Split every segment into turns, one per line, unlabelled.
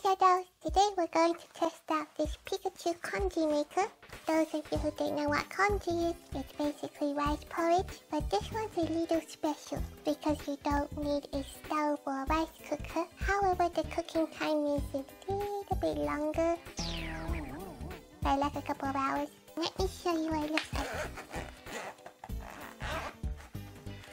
Shadows! Today we're going to test out this Pikachu Congee maker. Those of you who don't know what congee is, it's basically rice porridge, but this one's a little special because you don't need a stove or a rice cooker. However, the cooking time is a little bit longer, by like a couple of hours. Let me show you what it looks like.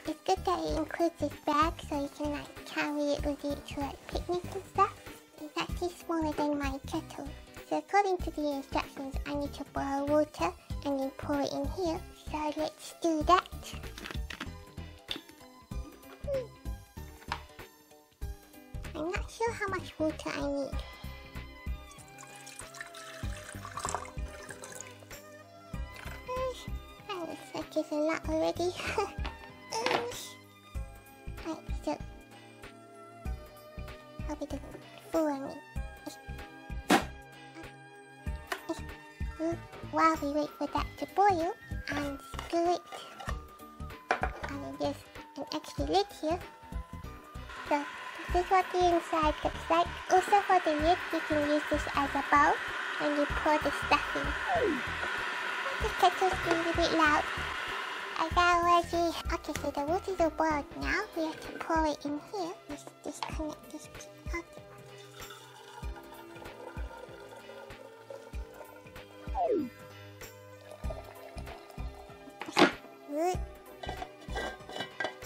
It's good that it includes this bag so you can carry it with you to picnics and stuff. It's actually smaller than my kettle. So according to the instructions, I need to boil water and then pour it in here. So let's do that. I'm not sure how much water I need. That looks like it's a lot already. Right, so hope it doesn't fool me. While we wait for that to boil, and screw it. And then there's an extra lid here. So this is what the inside looks like. Also for the lid, you can use this as a bowl when you pour the stuff in. The kettle's really a bit loud. I got ready. Okay, so the water's all boiled now. We have to pour it in here. Let's disconnect this piece. Okay.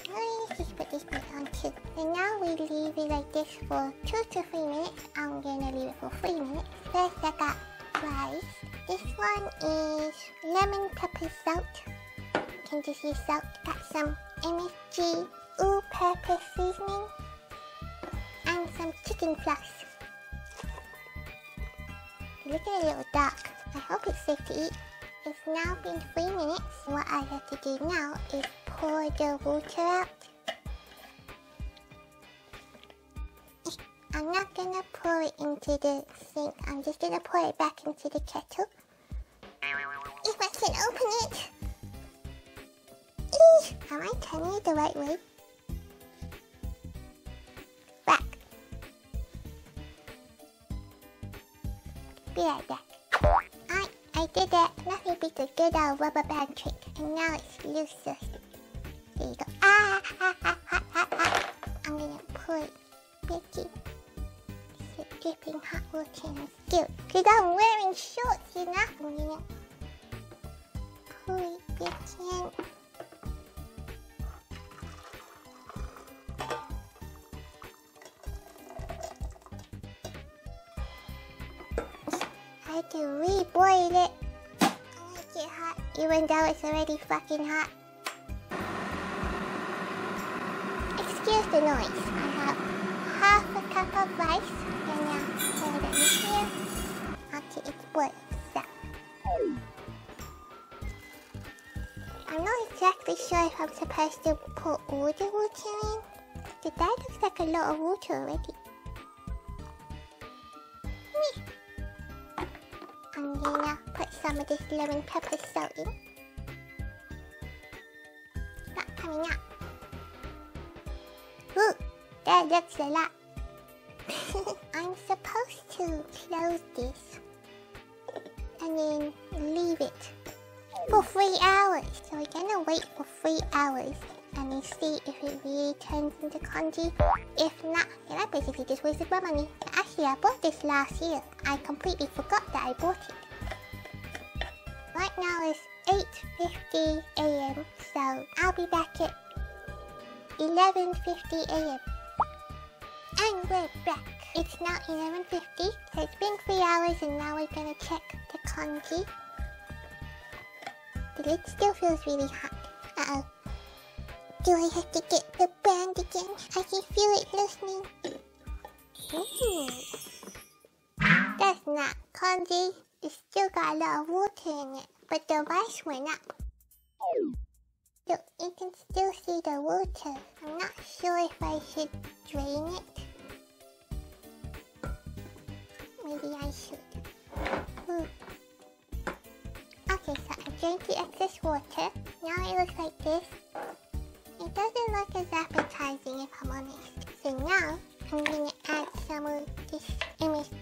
Let's just put this bit on too. And now we leave it like this for 2 to 3 minutes. I'm gonna leave it for 3 minutes. First I got rice. This one is lemon pepper salt. You can just use salt. Got some MSG all-purpose seasoning and some chicken floss. It's looking a little dark. I hope it's safe to eat. It's now been 3 minutes. What I have to do now is pour the water out. I'm not gonna pour it into the sink. I'm just gonna pour it back into the kettle. If I can open it. Am I turning it the right way? Back. Be right back. I did that. Nothing beats a good old rubber band trick. And now it's looser. There you go. I'm gonna put Bicky. So dripping hot water in my skill. Cause I'm wearing shorts, you know? I'm gonna pull it Bicky in. I had to reboil it. I like it hot, even though it's already fucking hot. Excuse the noise. I have half a cup of rice, and now pour it in here until it's boiled. So, I'm not exactly sure if I'm supposed to put all the water in. That looks like a lot of water already. I'm gonna put some of this lemon pepper salt in. It's not coming out. Ooh, that looks a lot. I'm supposed to close this and then leave it for 3 hours. So we're gonna wait for 3 hours and then see if it really turns into congee. If not, then I basically just wasted my money. Actually, I bought this last year. I completely forgot that I bought it. Right now it's 8:50 AM, so I'll be back at 11:50 AM. And we're back. It's now 11:50, so it's been 3 hours and now we're gonna check the congee. The lid still feels really hot. Uh-oh. Do I have to get the band again? I can feel it loosening. That's not congee. It's still got a lot of water in it, but the rice went up. So you can still see the water. I'm not sure if I should drain it. Maybe I should. Okay, so I drained the excess water. Now it looks like this. It doesn't look as appetizing if I'm honest. So now I'm gonna add some of this MSG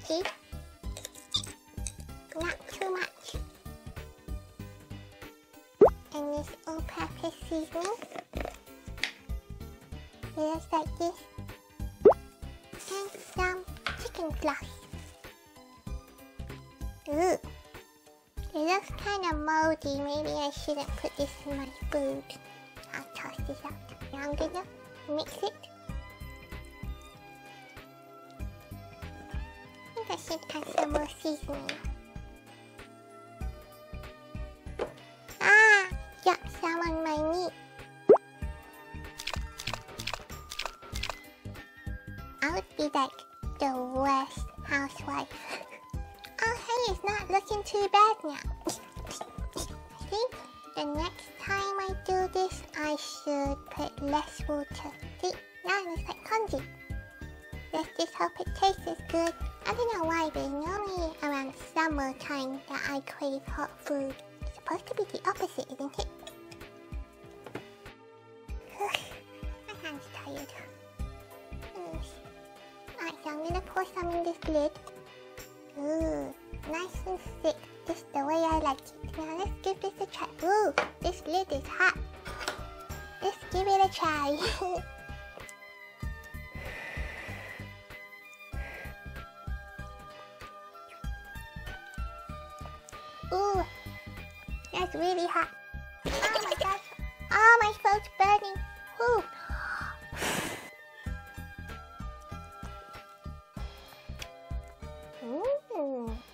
seasoning. Just like this. And some chicken floss. Ooh. It looks kind of moldy. Maybe I shouldn't put this in my food. I'll toss this out. Now I'm gonna mix it. I think I should add some more seasoning. Ah! Got some on my meat. I would be like the worst housewife. Oh hey, it's not looking too bad now. I think the next time I do this, I should put less water. See, now it looks like congee. Let's just hope it tastes as good. I don't know why, but normally around summertime that I crave hot food. It's supposed to be the opposite, isn't it? My hand's tired. Alright, so I'm gonna pour some in this lid. Ooh, nice and thick, just the way I like it. Now let's give this a try. Ooh, this lid is hot. Let's give it a try. Ooh, that's really hot. Oh my gosh. Oh, my throat's burning. Ooh.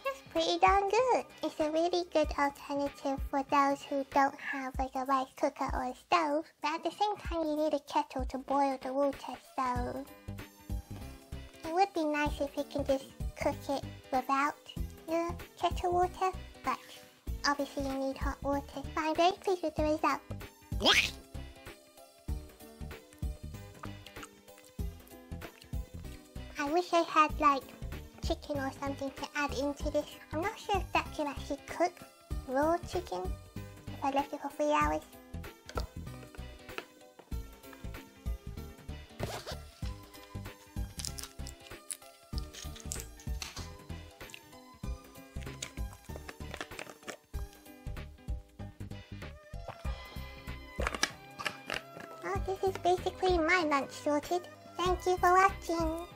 That's pretty darn good. It's a really good alternative for those who don't have like a rice cooker or a stove. But at the same time, you need a kettle to boil the water, so it would be nice if you can just cook it without the kettle water. But obviously you need hot water. But I'm very pleased with the result. I wish I had like chicken or something to add into this. I'm not sure if that can actually cook raw chicken if I left it for 3 hours. Well, this is basically my lunch sorted. Thank you for watching.